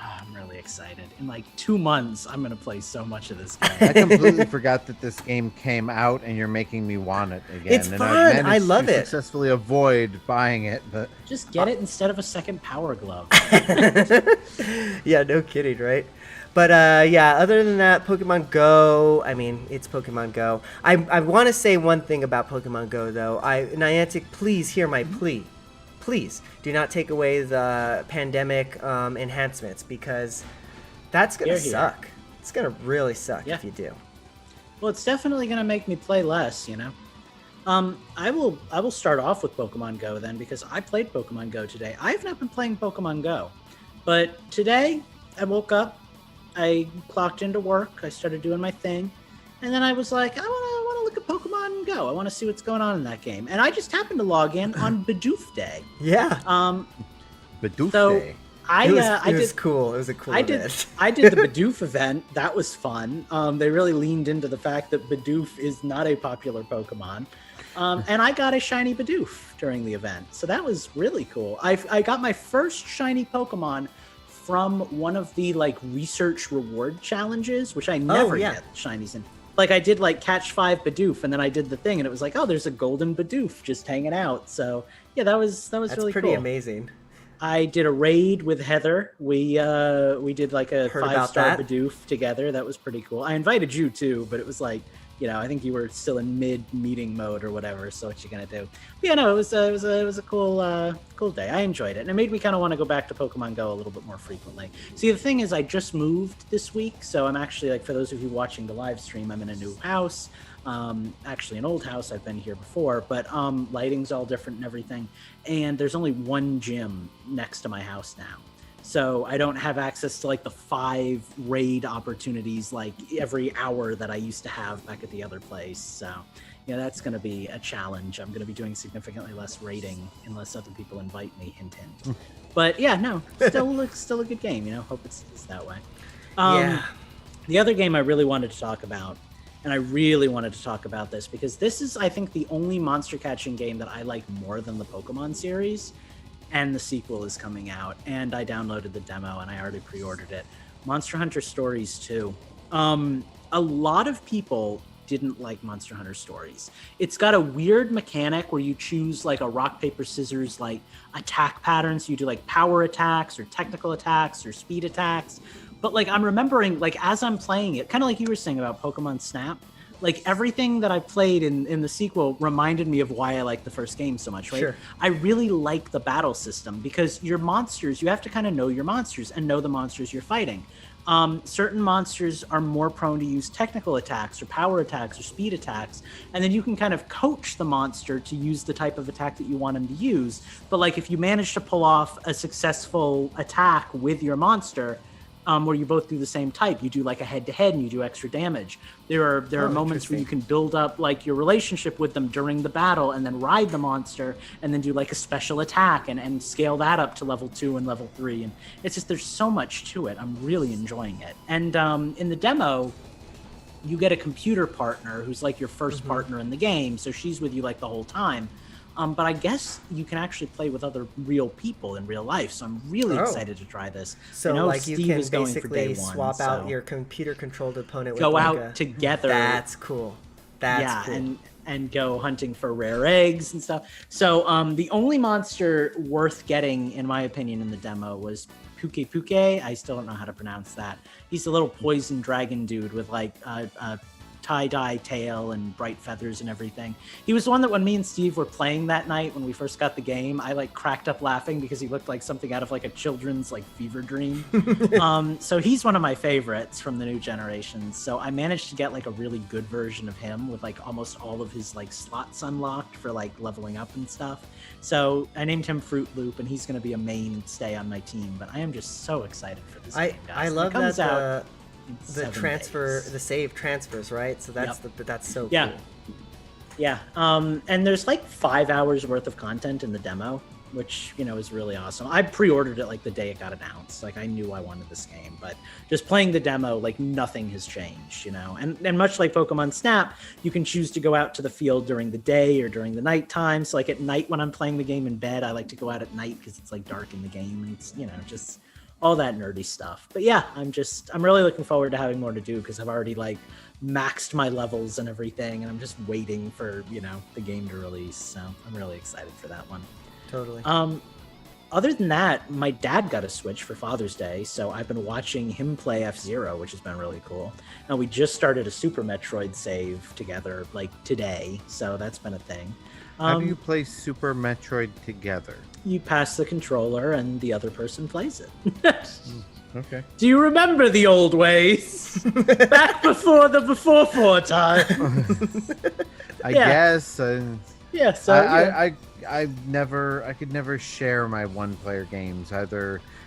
I'm really excited. In like 2 months, I'm going to play so much of this game. I completely forgot that this game came out, and you're making me want it again. It's fun. I love it. Successfully avoid buying it, but just get it instead of a second Power Glove. Yeah, no kidding, right? But other than that, Pokemon Go, I mean, it's Pokemon Go. I want to say one thing about Pokemon Go, though. Niantic, please hear my plea. Please do not take away the pandemic enhancements, because that's going to suck. It's going to really suck if you do. Well, it's definitely going to make me play less, I will start off with Pokemon Go then, because I played Pokemon Go today. I have not been playing Pokemon Go, but today I woke up, I clocked into work, I started doing my thing, and then I was like, I want to look at Pokemon Go. I want to see what's going on in that game. And I just happened to log in on Bidoof Day. Yeah. Bidoof Day. It was cool. It was a cool event. I did the Bidoof event. That was fun. They really leaned into the fact that Bidoof is not a popular Pokemon. And I got a shiny Bidoof during the event. So that was really cool. I got my first shiny Pokemon from one of the like research reward challenges, which I never get shinies in. Like I did like catch 5 Bidoof, and then I did the thing, and it was like, oh, there's a golden Bidoof just hanging out. So yeah, that was really cool. That's pretty amazing. I did a raid with Heather. We did like a 5-star Bidoof together. That was pretty cool. I invited you too, but it was like, I think you were still in mid-meeting mode or whatever. So what you gonna do? But yeah, no, it was a cool day. I enjoyed it, and it made me kind of want to go back to Pokemon Go a little bit more frequently. See, the thing is, I just moved this week, so I'm actually, like, for those of you watching the live stream, I'm in a new house. Actually an old house. I've been here before, but lighting's all different and everything. And there's only one gym next to my house now. So I don't have access to like the 5 raid opportunities like every hour that I used to have back at the other place. So that's going to be a challenge. I'm going to be doing significantly less raiding unless other people invite me, hint, hint. But yeah, no, still a good game. Hope it's that way. The other game I really wanted to talk about, and I really wanted to talk about this because this is, I think, the only monster catching game that I like more than the Pokemon series, and the sequel is coming out, and I downloaded the demo and I already pre-ordered it. Monster Hunter Stories too. A lot of people didn't like Monster Hunter Stories. It's got a weird mechanic where you choose like a rock, paper, scissors, like attack patterns. You do like power attacks or technical attacks or speed attacks. But like, I'm remembering like, as I'm playing it, kind of like you were saying about Pokemon Snap, like everything that I played in the sequel reminded me of why I like the first game so much, right? Sure. I really like the battle system because your monsters, you have to kind of know your monsters and know the monsters you're fighting. Certain monsters are more prone to use technical attacks or power attacks or speed attacks, and then you can kind of coach the monster to use the type of attack that you want him to use. But like if you manage to pull off a successful attack with your monster, where you both do the same type, you do like a head-to-head and you do extra damage. There are moments where you can build up like your relationship with them during the battle and then ride the monster and then do like a special attack and scale that up to level 2 and level 3. And it's just, there's so much to it. I'm really enjoying it. And in the demo, you get a computer partner who's like your first partner in the game. So she's with you like the whole time. But I guess you can actually play with other real people in real life. So I'm really excited to try this. So like you can basically swap out your computer-controlled opponent with go like out together. That's cool. That's cool. And go hunting for rare eggs and stuff. So the only monster worth getting, in my opinion, in the demo was Puke Puke. I still don't know how to pronounce that. He's the little poison dragon dude with like tie-dye tail and bright feathers and everything. He was the one that when me and Steve were playing that night when we first got the game, I like cracked up laughing because he looked like something out of like a children's like fever dream. So he's one of my favorites from the new generations. So I managed to get like a really good version of him with like almost all of his like slots unlocked for like leveling up and stuff. So I named him Fruit Loop and he's going to be a mainstay on my team, but I am just so excited for this game, guys. I love that the save transfers, right? So that's that's so cool. Yeah. And there's like 5 hours worth of content in the demo, which, you know, is really awesome. I pre-ordered it like the day it got announced. Like I knew I wanted this game, but just playing the demo, like nothing has changed, you know? And much like Pokemon Snap, you can choose to go out to the field during the day or during the nighttime. So like at night when I'm playing the game in bed, I like to go out at night because it's like dark in the game and it's, you know, just all that nerdy stuff. But yeah, I'm really looking forward to having more to do because I've already like maxed my levels and everything, and I'm just waiting for, you know, the game to release. So I'm really excited for that one. Totally. Other than that, my dad got a Switch for Father's Day, so I've been watching him play F-Zero, which has been really cool. And we just started a Super Metroid save together like today, so that's been a thing. How do you play Super Metroid together? You pass the controller and the other person plays it. Okay. Do you remember the old ways? Back before the before time. I guess. Yeah, so I could never share my one-player games.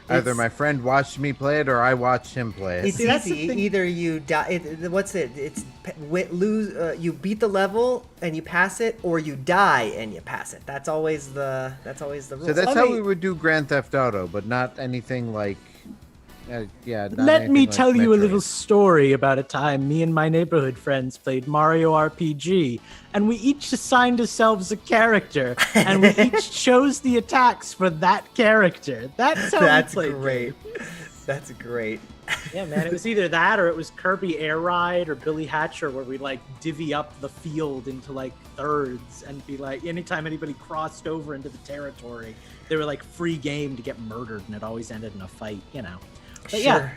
Either my friend watched me play it or I watched him play it. It's easy. Either you die. You beat the level and you pass it, or you die and you pass it. That's always the rule. So that's how we would do Grand Theft Auto, but not anything like. Let me tell you a little story about a time me and my neighborhood friends played Mario RPG, and we each assigned ourselves a character, and we each chose the attacks for that character. That's how we played. Great. That's great. Yeah, man, it was either that or it was Kirby Air Ride or Billy Hatcher, where we'd like divvy up the field into like thirds and be like, anytime anybody crossed over into the territory, they were like free game to get murdered, and it always ended in a fight, you know. But yeah,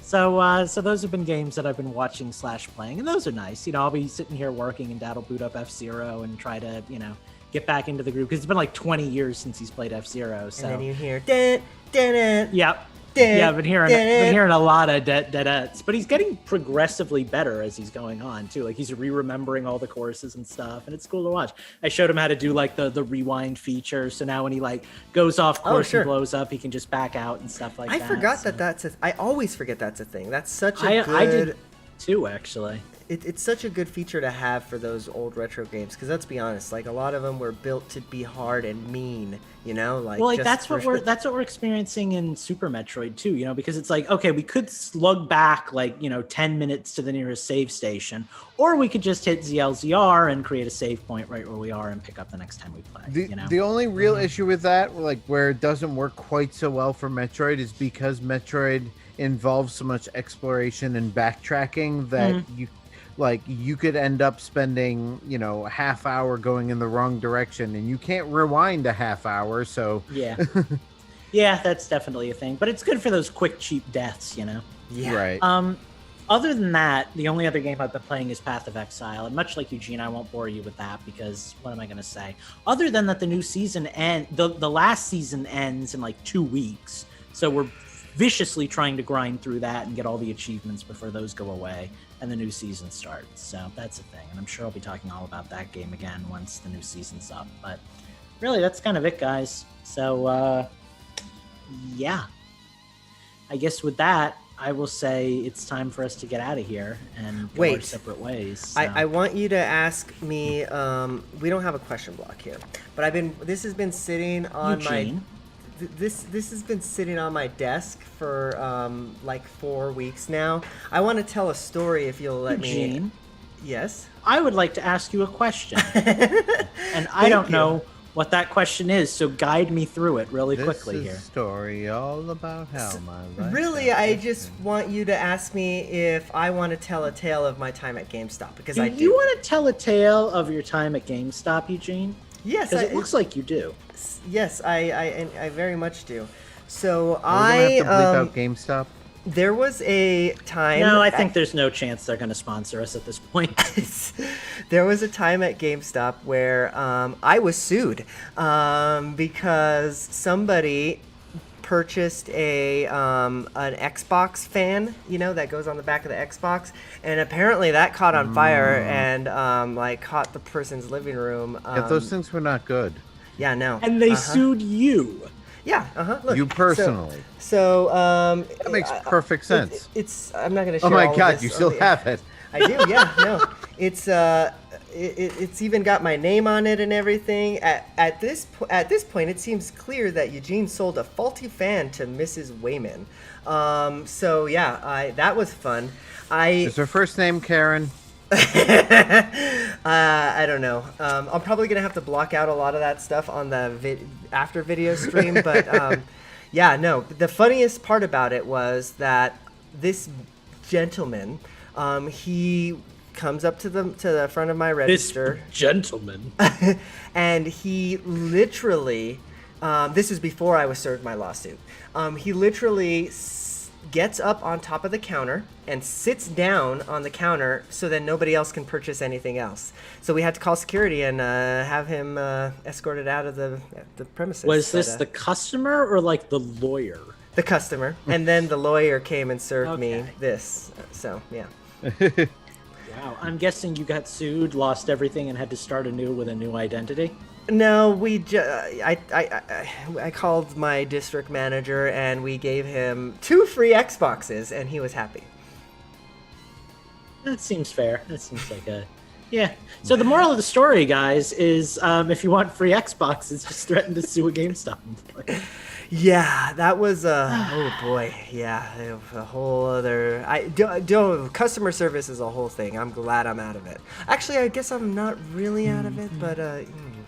so those have been games that I've been watching / playing, and those are nice. You know, I'll be sitting here working, and Dad'll boot up F-Zero and try to, you know, get back into the group because it's been like 20 years since he's played F-Zero. So. And then you hear, Yep. Yeah, I've been hearing a lot of dead-ets, but he's getting progressively better as he's going on too. Like he's re-remembering all the courses and stuff, and it's cool to watch. I showed him how to do like the rewind feature, so now when he like goes off course and blows up, he can just back out and stuff like that. I forgot that's I always forget that's a thing. That's such a good. I did too, actually. It's such a good feature to have for those old retro games, because let's be honest, like a lot of them were built to be hard and mean, you know, like. Well, like that's what we're experiencing in Super Metroid too, you know, because it's like, okay, we could slug back like, you know, 10 minutes to the nearest save station, or we could just hit ZLZR and create a save point right where we are and pick up the next time we play. You know? The only real issue with that, like where it doesn't work quite so well for Metroid, is because Metroid involves so much exploration and backtracking that you could end up spending, a half hour going in the wrong direction, and you can't rewind a half hour. So Yeah. Yeah, that's definitely a thing. But it's good for those quick, cheap deaths, Yeah. right. Other than that, the only other game I've been playing is Path of Exile. And much like Eugene, I won't bore you with that because what am I going to say? Other than that, the new season the last season ends in like 2 weeks. So we're viciously trying to grind through that and get all the achievements before those go away and the new season starts. So that's a thing. And I'm sure I'll be talking all about that game again once the new season's up. But really, that's kind of it, guys. So, yeah. I guess with that, I will say it's time for us to get out of here and go our separate ways. So. I want you to ask me. We don't have a question block here, but this has been sitting on Eugene? This has been sitting on my desk for like 4 weeks now. I want to tell a story if you'll let Eugene? me. Yes. I would like to ask you a question, and I don't know what that question is, so guide me through it really quickly here. This is a story all about how my life... Really, I just want you to ask me if I want to tell a tale of my time at GameStop, because I do. Do you want to tell a tale of your time at GameStop, Eugene? Yes, because it looks like you do. Yes, I very much do. So Are we gonna have to bleep out GameStop? There was a time... No, I think there's no chance they're going to sponsor us at this point. There was a time at GameStop where I was sued because somebody purchased an Xbox fan, that goes on the back of the Xbox, and apparently that caught on fire and caught the person's living room. Yeah, those things were not good. Yeah, no. And they sued you. Yeah, Look, you personally. So that makes perfect sense. It's I'm not going to share. Oh my all of God, this you still have it. I do, yeah. No, it's even got my name on it and everything. At this point, it seems clear that Eugene sold a faulty fan to Mrs. Wayman. So yeah, that was fun. Is her first name Karen? I don't know. I'm probably gonna have to block out a lot of that stuff on the after video stream, but yeah, no. The funniest part about it was that this gentleman, he comes up to the front of my register. This gentleman, and he literally, this is before I was served my lawsuit. He literally gets up on top of the counter and sits down on the counter so that nobody else can purchase anything else. So we had to call security and have him escorted out of the premises. Was this the customer or like the lawyer? The customer. And then the lawyer came and served me this. So, yeah. Wow. I'm guessing you got sued, lost everything, and had to start anew with a new identity? No, I called my district manager and we gave him 2 free Xboxes and he was happy. That seems fair. That seems like a... Yeah. So the moral of the story, guys, is if you want free Xboxes, just threaten to sue a GameStop employee. Yeah, that was oh boy, yeah, a whole other. Customer service is a whole thing. I'm glad I'm out of it. Actually, I guess I'm not really out of it, but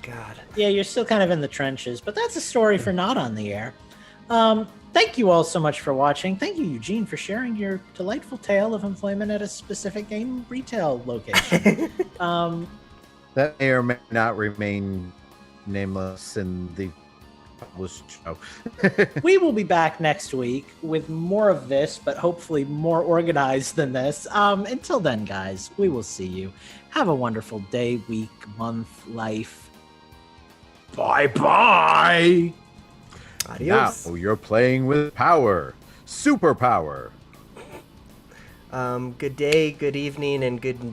God. Yeah, you're still kind of in the trenches, but that's a story for Not on the Air. Thank you all so much for watching. Thank you, Eugene, for sharing your delightful tale of employment at a specific game retail location. That may or may not remain nameless in the published show. We will be back next week with more of this, but hopefully more organized than this. Until then, guys, we will see you. Have a wonderful day, week, month, life. Bye-bye! Adios. Now you're playing with power. Superpower. Good day, good evening, and good